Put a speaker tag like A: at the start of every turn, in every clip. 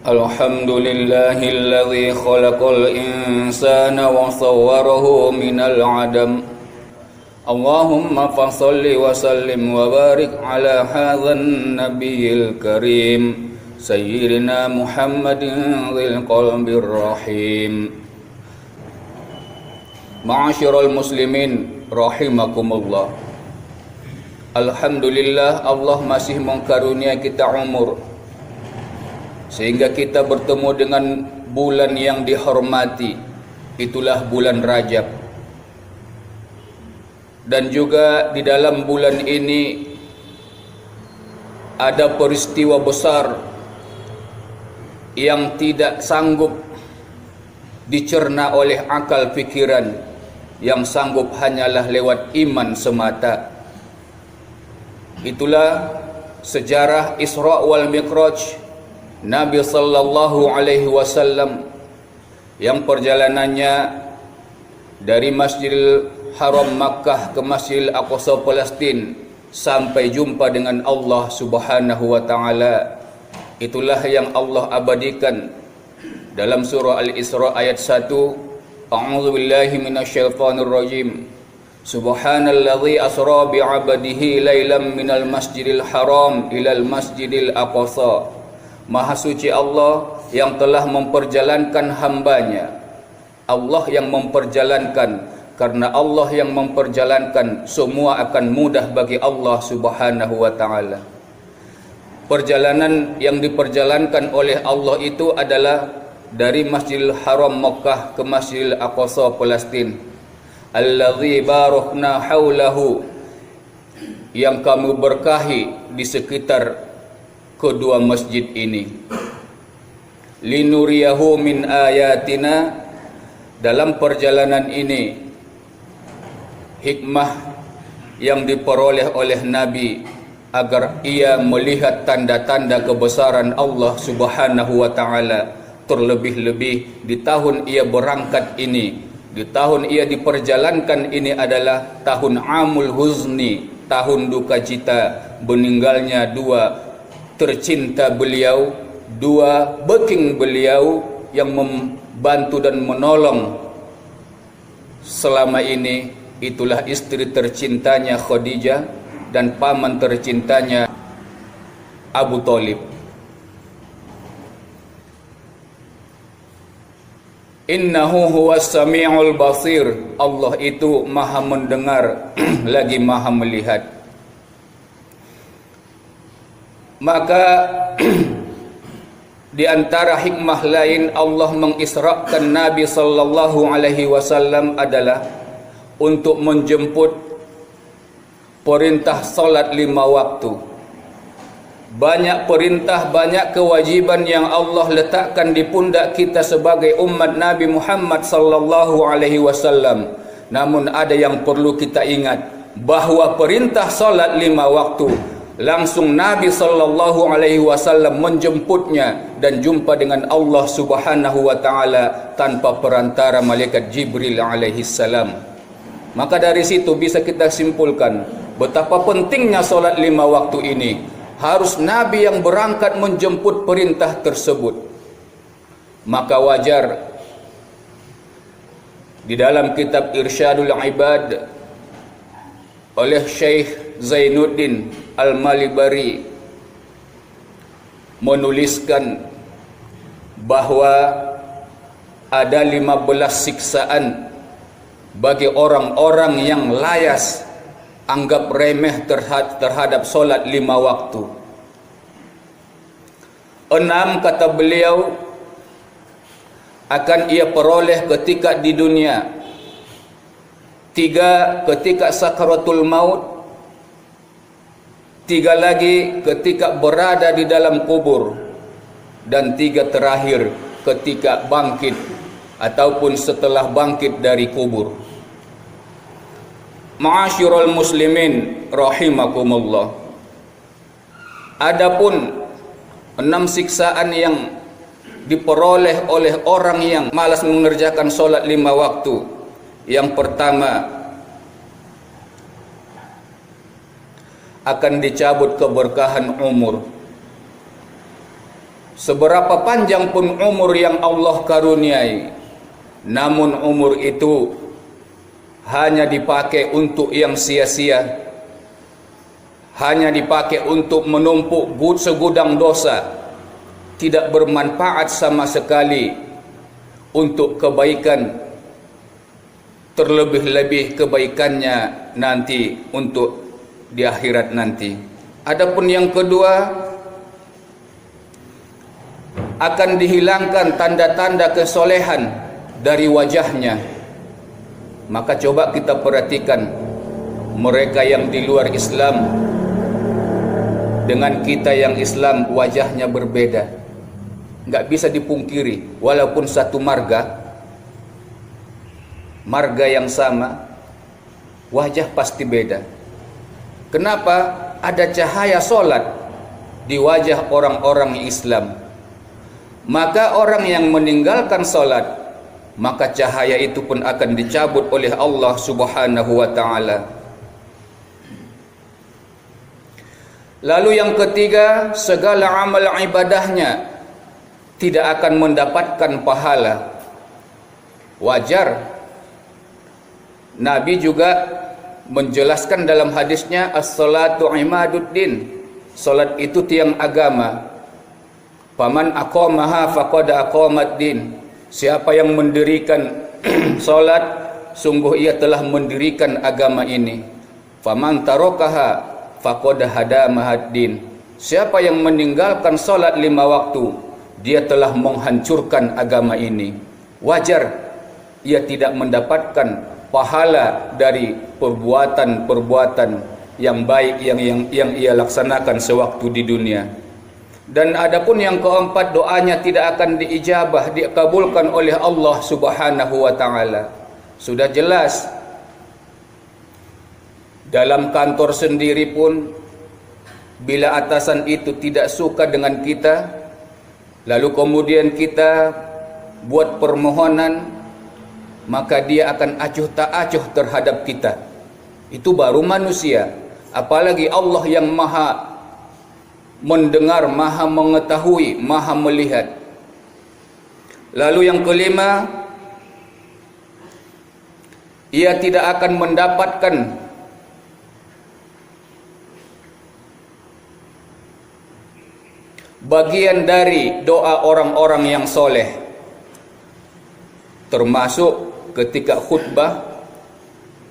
A: Alhamdulillahilladzi khalaqal insana wa sawwarahu minal adam. Allahumma fasholli wa sallim wa barik ala hadzal nabiyil karim sayyidina Muhammadin dzil qalbir rahim. Ma'asyiral muslimin rahimakumullah. Alhamdulillah, Allah masih mengkarunia kita umur sehingga kita bertemu dengan bulan yang dihormati, itulah bulan Rajab. Dan juga di dalam bulan ini ada peristiwa besar yang tidak sanggup dicerna oleh akal pikiran, yang sanggup hanyalah lewat iman semata. Itulah sejarah Isra wal Mi'raj Nabi sallallahu alaihi wasallam, yang perjalanannya dari Masjidil Haram Makkah ke Masjidil Aqsa Palestin sampai jumpa dengan Allah Subhanahu wa taala. Itulah yang Allah abadikan dalam surah Al-Isra ayat 1. A'udzubillahi minasyaitonir rajim. Subhanalladzi asra bi'abdihi lailam minal masjidil haram ilal masjidil aqsa. Maha suci Allah yang telah memperjalankan hambanya. Allah yang memperjalankan, karena Allah yang memperjalankan, semua akan mudah bagi Allah Subhanahu wa ta'ala. Perjalanan yang diperjalankan oleh Allah itu adalah dari Masjidil Haram Makkah ke Masjidil Aqsa Palestin. Allazi barakna haulahu, yang kami berkahi di sekitar kedua masjid ini. Linuriyahu min ayatina, dalam perjalanan ini hikmah yang diperoleh oleh Nabi agar ia melihat tanda-tanda kebesaran Allah Subhanahu wa ta'ala. Terlebih-lebih di tahun ia berangkat ini, di tahun ia diperjalankan ini adalah tahun Amul Huzni, tahun duka cita meninggalnya dua tercinta beliau, dua backing beliau yang membantu dan menolong selama ini. Itulah istri tercintanya Khadijah dan paman tercintanya Abu Thalib. Innahu huwas sami'ul basir, Allah itu maha mendengar lagi maha melihat. Maka di antara hikmah lain Allah mengisrakan Nabi sallallahu alaihi wasallam adalah untuk menjemput perintah salat 5 waktu. Banyak perintah, banyak kewajiban yang Allah letakkan di pundak kita sebagai umat Nabi Muhammad sallallahu alaihi wasallam. Namun ada yang perlu kita ingat, bahwa perintah salat 5 waktu langsung Nabi sallallahu alaihi wasallam menjemputnya dan jumpa dengan Allah Subhanahu wa taala tanpa perantara malaikat Jibril alaihi salam. Maka dari situ bisa kita simpulkan betapa pentingnya salat 5 waktu ini. Harus Nabi yang berangkat menjemput perintah tersebut. Maka wajar di dalam kitab Irsyadul Ibad oleh Syekh Zainuddin Al-Malibari menuliskan bahwa ada 15 siksaan bagi orang-orang yang layas, anggap remeh terhadap solat 5 waktu. 6 kata beliau akan ia peroleh ketika di dunia. 3 ketika sakaratul maut. 3 lagi ketika berada di dalam kubur. Dan 3 terakhir ketika bangkit ataupun setelah bangkit dari kubur. Ma'asyiral muslimin rahimakumullah. Adapun 6 siksaan yang diperoleh oleh orang yang malas mengerjakan solat 5 waktu. Yang pertama, akan dicabut keberkahan umur. seberapa panjang pun umur yang Allah karuniai, namun umur itu hanya dipakai untuk yang sia-sia, hanya dipakai untuk menumpuk segudang dosa, tidak bermanfaat sama sekali untuk kebaikan, terlebih-lebih kebaikannya nanti untuk di akhirat nanti. Adapun yang kedua, akan dihilangkan tanda-tanda kesolehan dari wajahnya. Maka coba kita perhatikan mereka yang di luar Islam dengan kita yang Islam, wajahnya berbeda. Nggak bisa dipungkiri, walaupun satu marga yang sama, wajah pasti beda. Kenapa? Ada cahaya solat di wajah orang-orang Islam. Maka orang yang meninggalkan solat, maka cahaya itu pun akan dicabut oleh Allah Subhanahu wa ta'ala. Lalu yang ketiga, segala amal ibadahnya tidak akan mendapatkan pahala. Wajar Nabi juga menjelaskan dalam hadisnya, as-salatu imaduddin, salat itu tiang agama. Faman aqamaha faqad aqamad din. Siapa yang mendirikan salat, sungguh ia telah mendirikan agama ini. Faman tarakaha faqad hadamahad din. Siapa yang meninggalkan salat 5 waktu, dia telah menghancurkan agama ini. Wajar ia tidak mendapatkan pahala dari perbuatan-perbuatan yang baik yang ia laksanakan sewaktu di dunia. Dan adapun yang keempat, doanya tidak akan diijabah, dikabulkan oleh Allah Subhanahu wa ta'ala. Sudah jelas dalam kantor sendiri pun, bila atasan itu tidak suka dengan kita, lalu kemudian kita buat permohonan, maka dia akan acuh tak acuh terhadap kita. Itu baru manusia. Apalagi Allah yang maha mendengar, maha mengetahui, maha melihat. Lalu yang kelima, ia tidak akan mendapatkan bagian dari doa orang-orang yang soleh, termasuk ketika khutbah.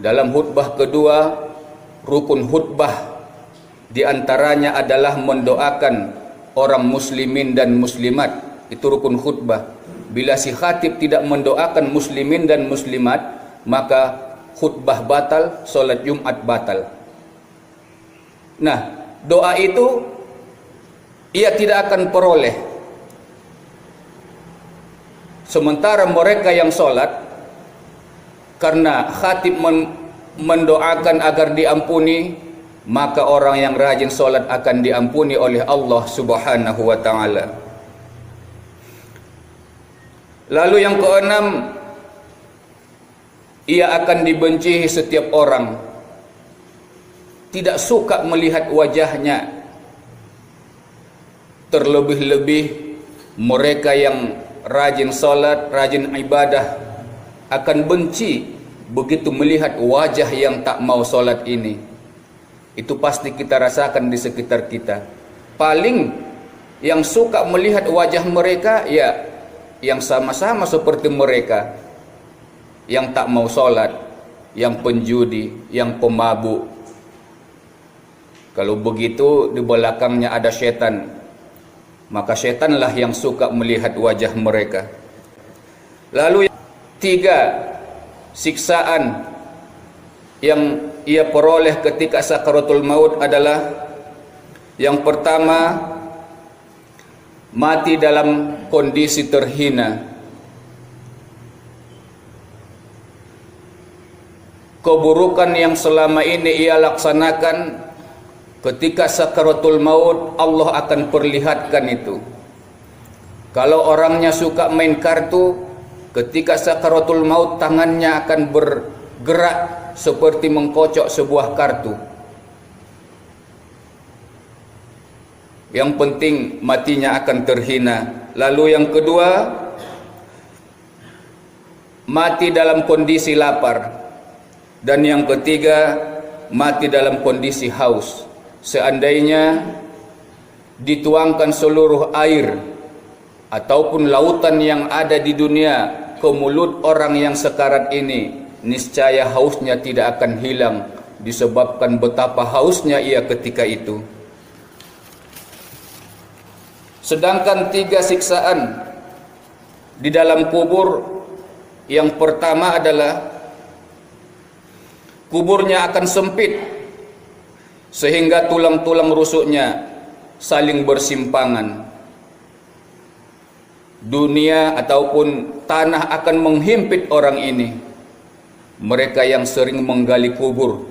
A: Dalam khutbah kedua, rukun khutbah di antaranya adalah mendoakan orang muslimin dan muslimat. Itu rukun khutbah. Bila si khatib tidak mendoakan muslimin dan muslimat, maka khutbah batal, solat Jumat batal. Nah, doa itu ia tidak akan peroleh. Sementara mereka yang solat, karena khatib mendoakan agar diampuni, maka orang yang rajin solat akan diampuni oleh Allah Subhanahu wa ta'ala. Lalu yang keenam, ia akan dibenci setiap orang, tidak suka melihat wajahnya. Terlebih-lebih mereka yang rajin solat, rajin ibadah, akan benci begitu melihat wajah yang tak mau solat ini. Itu pasti kita rasakan di sekitar kita. Paling yang suka melihat wajah mereka, ya yang sama-sama seperti mereka, yang tak mau solat, yang penjudi, yang pemabuk. Kalau begitu di belakangnya ada setan, maka setanlah yang suka melihat wajah mereka. Lalu 3 siksaan yang ia peroleh ketika sakaratul maut adalah, yang pertama, mati dalam kondisi terhina. Keburukan yang selama ini ia laksanakan, ketika sakaratul maut Allah akan perlihatkan itu. Kalau orangnya suka main kartu, ketika sakaratul maut tangannya akan bergerak seperti mengkocok sebuah kartu. Yang penting matinya akan terhina. Lalu yang kedua, mati dalam kondisi lapar. Dan yang ketiga, mati dalam kondisi haus. Seandainya dituangkan seluruh air ataupun lautan yang ada di dunia ke mulut orang yang sekarat ini, niscaya hausnya tidak akan hilang, disebabkan betapa hausnya ia ketika itu. Sedangkan 3 siksaan di dalam kubur, yang pertama adalah kuburnya akan sempit sehingga tulang-tulang rusuknya saling bersimpangan. Dunia ataupun tanah akan menghimpit orang ini. Mereka yang sering menggali kubur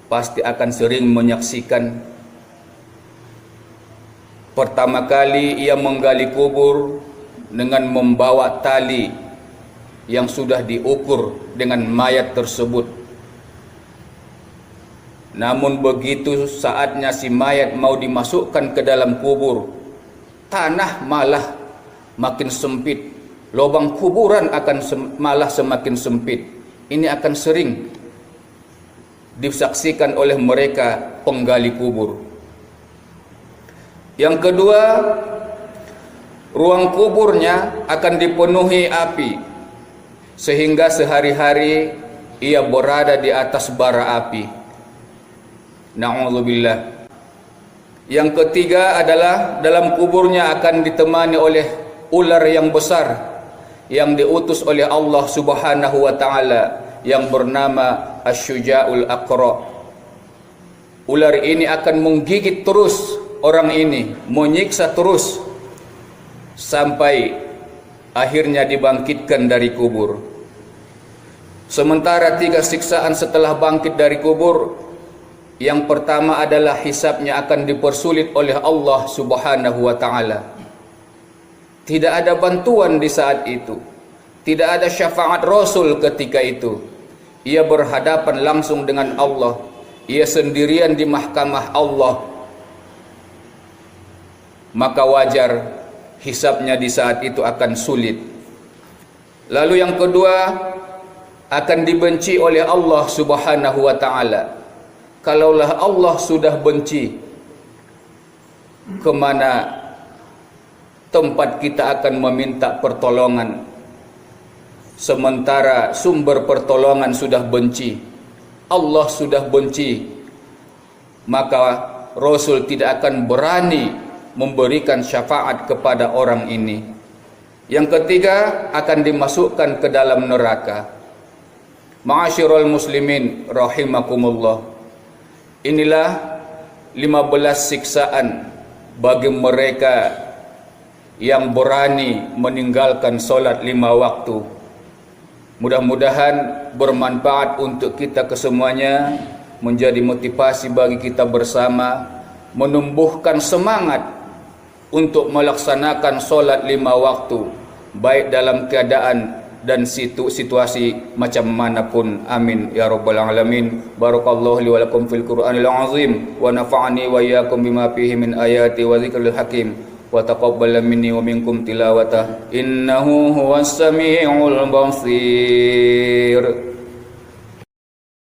A: pasti akan sering menyaksikan pertama kali ia menggali kubur dengan membawa tali yang sudah diukur dengan mayat tersebut. Namun begitu saatnya si mayat mau dimasukkan ke dalam kubur, tanah malah makin sempit, lubang kuburan akan malah semakin sempit. Ini akan sering disaksikan oleh mereka penggali kubur. Yang kedua, ruang kuburnya akan dipenuhi api sehingga sehari-hari ia berada di atas bara api. Na'udzubillah. Yang ketiga adalah dalam kuburnya akan ditemani oleh ular yang besar yang diutus oleh Allah Subhanahu wa taala yang bernama Asy-Syuja'ul Aqra. Ular ini akan menggigit terus orang ini, menyiksa terus sampai akhirnya dibangkitkan dari kubur. Sementara 3 siksaan setelah bangkit dari kubur, yang pertama adalah hisabnya akan dipersulit oleh Allah Subhanahu wa taala. Tidak ada bantuan di saat itu. Tidak ada syafaat Rasul ketika itu. Ia berhadapan langsung dengan Allah. Ia sendirian di mahkamah Allah. Maka wajar hisabnya di saat itu akan sulit. Lalu yang kedua, akan dibenci oleh Allah Subhanahu wa taala. Kalaulah Allah sudah benci, kemana tempat kita akan meminta pertolongan? Sementara sumber pertolongan sudah benci, Allah sudah benci, maka Rasul tidak akan berani memberikan syafaat kepada orang ini. Yang ketiga, akan dimasukkan ke dalam neraka. Ma'asyiral muslimin rahimakumullah. Inilah 15 siksaan bagi mereka yang berani meninggalkan solat 5 waktu. Mudah-mudahan bermanfaat untuk kita kesemuanya, menjadi motivasi bagi kita bersama, menumbuhkan semangat untuk melaksanakan solat 5 waktu, baik dalam keadaan dan situasi macam manapun. Amin ya rabbal alamin. Barakallahu li wa lakum fil Qur'anil azim wa nafa'ani wa iyyakum bima fihi min ayati wa dzikril hakim wa taqabbal minni wa minkum tilawatah innahu huwas samiul basir.